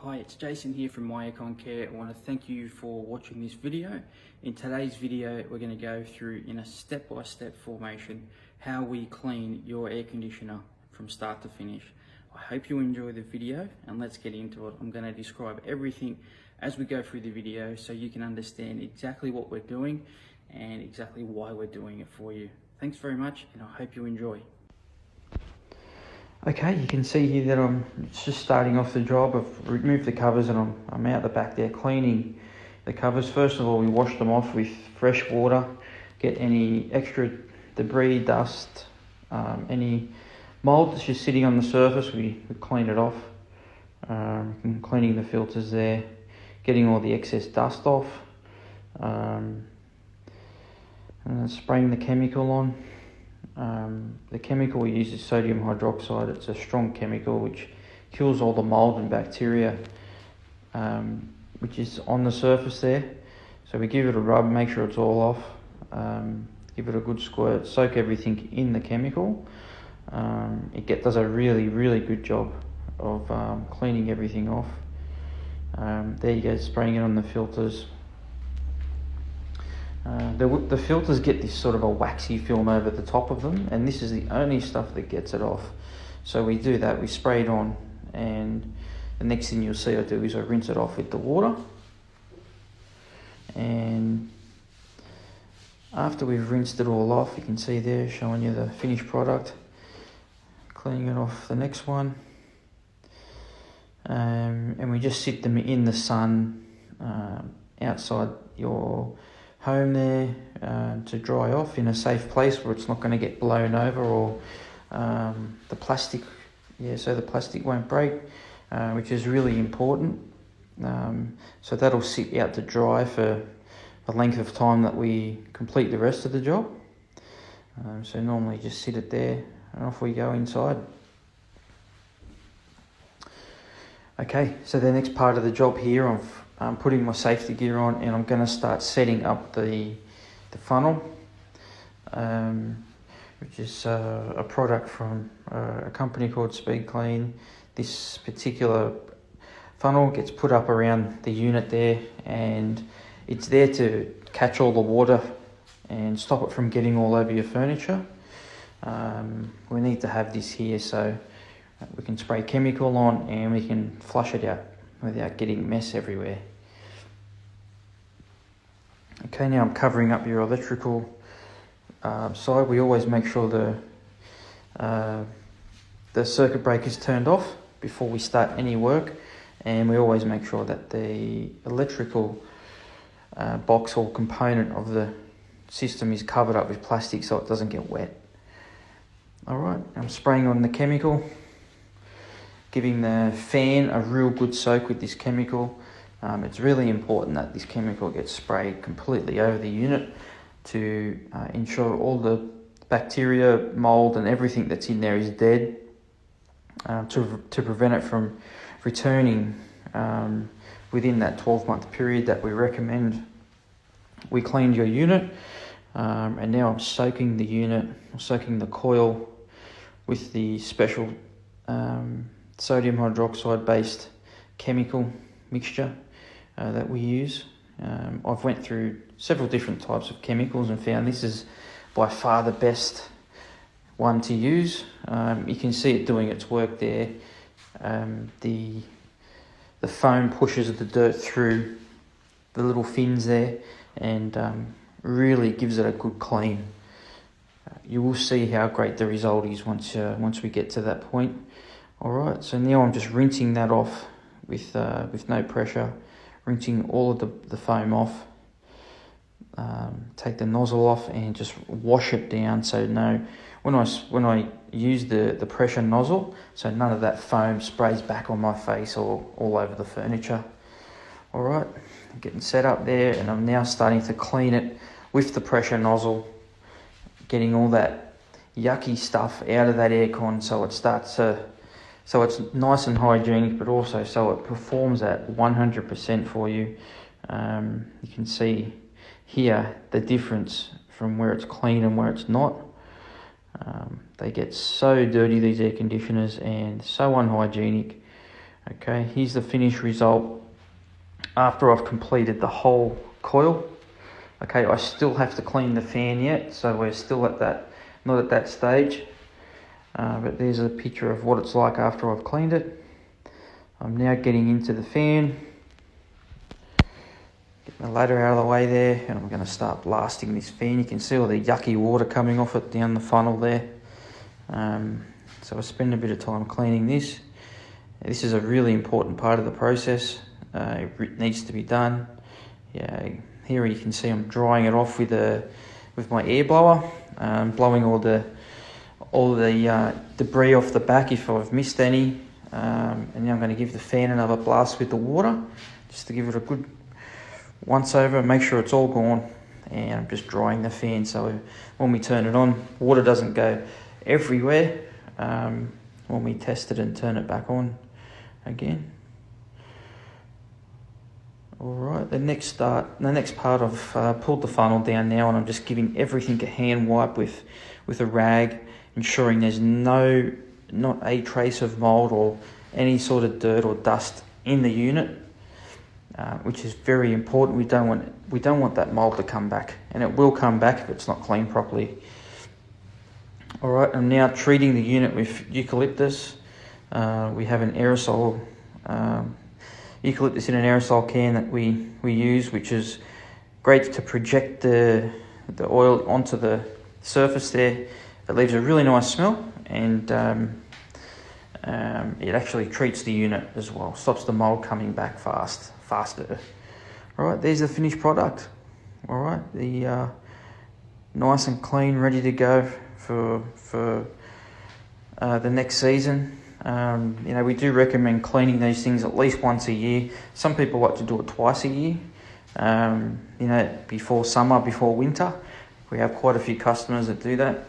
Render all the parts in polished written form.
Hi, it's Jason here from My Aircon Care. I want to thank you for watching this video. In today's video, we're going to go through in a step-by-step formation how we clean your air conditioner from start to finish. I hope you enjoy the video and let's get into it. I'm going to describe everything as we go through the video so you can understand exactly what we're doing and exactly why we're doing it for you. Thanks very much and I hope you enjoy. Okay, you can see here that I'm just starting off the job. I've removed the covers and I'm out the back there cleaning the covers. First of all, we wash them off with fresh water, get any extra debris, dust, any mold that's just sitting on the surface, we clean it off. Cleaning the filters there, getting all the excess dust off, and then spraying the chemical on. The chemical we use is sodium hydroxide. It's a strong chemical which kills all the mold and bacteria which is on the surface there. So we give it a rub, make sure it's all off, give it a good squirt, soak everything in the chemical. It does a really good job of cleaning everything off. There you go, spraying it on the filters. The filters get this sort of a waxy film over the top of them, and this is the only stuff that gets it off. So we do that, we spray it on, and the next thing you'll see I do is I rinse it off with the water. And after we've rinsed it all off, you can see there showing you the finished product, cleaning it off the next one. And we just sit them in the sun outside your home there to dry off in a safe place where it's not going to get blown over or the plastic, so the plastic won't break, which is really important. So that'll sit out to dry for the length of time that we complete the rest of the job. So normally just sit it there and off we go inside. Okay, so the next part of the job here, I'm putting my safety gear on and I'm going to start setting up the funnel, which is a product from a company called Speed Clean. This particular funnel gets put up around the unit there and it's there to catch all the water and stop it from getting all over your furniture. We need to have this here so we can spray chemical on and we can flush it out without getting mess everywhere. Okay, now I'm covering up your electrical side. We always make sure the circuit breaker is turned off before we start any work, and we always make sure that the electrical box or component of the system is covered up with plastic so it doesn't get wet. Alright, I'm spraying on the chemical, giving the fan a real good soak with this chemical. It's really important that this chemical gets sprayed completely over the unit to ensure all the bacteria, mold and everything that's in there is dead, to prevent it from returning within that 12-month period that we recommend. We cleaned your unit and now I'm soaking the unit, soaking the coil with the special sodium hydroxide based chemical mixture that we use. I've went through several different types of chemicals and found this is by far the best one to use. You can see it doing its work there. The foam pushes the dirt through the little fins there and really gives it a good clean. You will see how great the result is once we get to that point. Alright, so now I'm just rinsing that off with no pressure, rinsing all of the foam off. Take the nozzle off and just wash it down. So when I use the pressure nozzle, so none of that foam sprays back on my face or all over the furniture. Alright, getting set up there and I'm now starting to clean it with the pressure nozzle, getting all that yucky stuff out of that aircon so it's nice and hygienic, but also so it performs at 100% for you. You can see here the difference from where it's clean and where it's not. They get so dirty, these air conditioners, and so unhygienic. Okay, here's the finished result after I've completed the whole coil. Okay, I still have to clean the fan yet, so we're still at that, not at that stage. But there's a picture of what it's like after I've cleaned it. I'm now getting into the fan. Get my ladder out of the way there, and I'm going to start blasting this fan. You can see all the yucky water coming off it down the funnel there. So I spend a bit of time cleaning this. This is a really important part of the process. It needs to be done. Yeah, here you can see I'm drying it off with my air blower, blowing all the debris off the back if I've missed any. And now I'm going to give the fan another blast with the water, just to give it a good once over, make sure it's all gone. And I'm just drying the fan, so when we turn it on, water doesn't go everywhere when we test it and turn it back on again. Alright, the next part I've pulled the funnel down now, and I'm just giving everything a hand wipe with a rag, ensuring there's not a trace of mold or any sort of dirt or dust in the unit, which is very important. We don't want that mold to come back, and it will come back if it's not cleaned properly. Alright, I'm now treating the unit with eucalyptus. We have an aerosol eucalyptus in an aerosol can that we use, which is great to project the oil onto the surface there. It leaves a really nice smell, and it actually treats the unit as well, stops the mold coming back faster. Alright, there's the finished product. Alright, the nice and clean, ready to go for the next season. We do recommend cleaning these things at least once a year. Some people like to do it twice a year, before summer, before winter. We have quite a few customers that do that,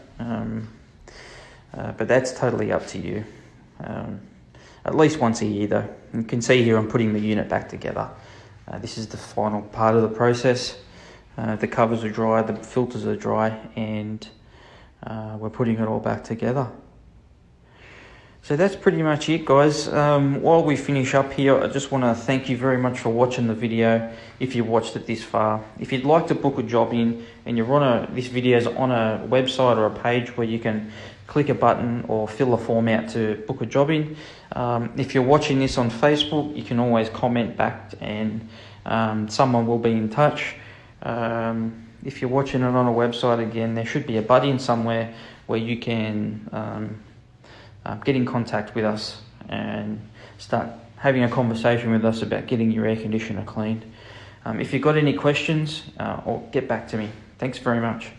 but that's totally up to you. At least once a year though. You can see here I'm putting the unit back together. This is the final part of the process. The covers are dry, the filters are dry, and we're putting it all back together. So that's pretty much it, guys. While we finish up here, I just want to thank you very much for watching the video, if you watched it this far. If you'd like to book a job in, and this video is on a website or a page where you can click a button or fill a form out to book a job in. If you're watching this on Facebook, you can always comment back, and someone will be in touch. If you're watching it on a website, again, there should be a button somewhere where you can get in contact with us and start having a conversation with us about getting your air conditioner cleaned. If you've got any questions, or get back to me. Thanks very much.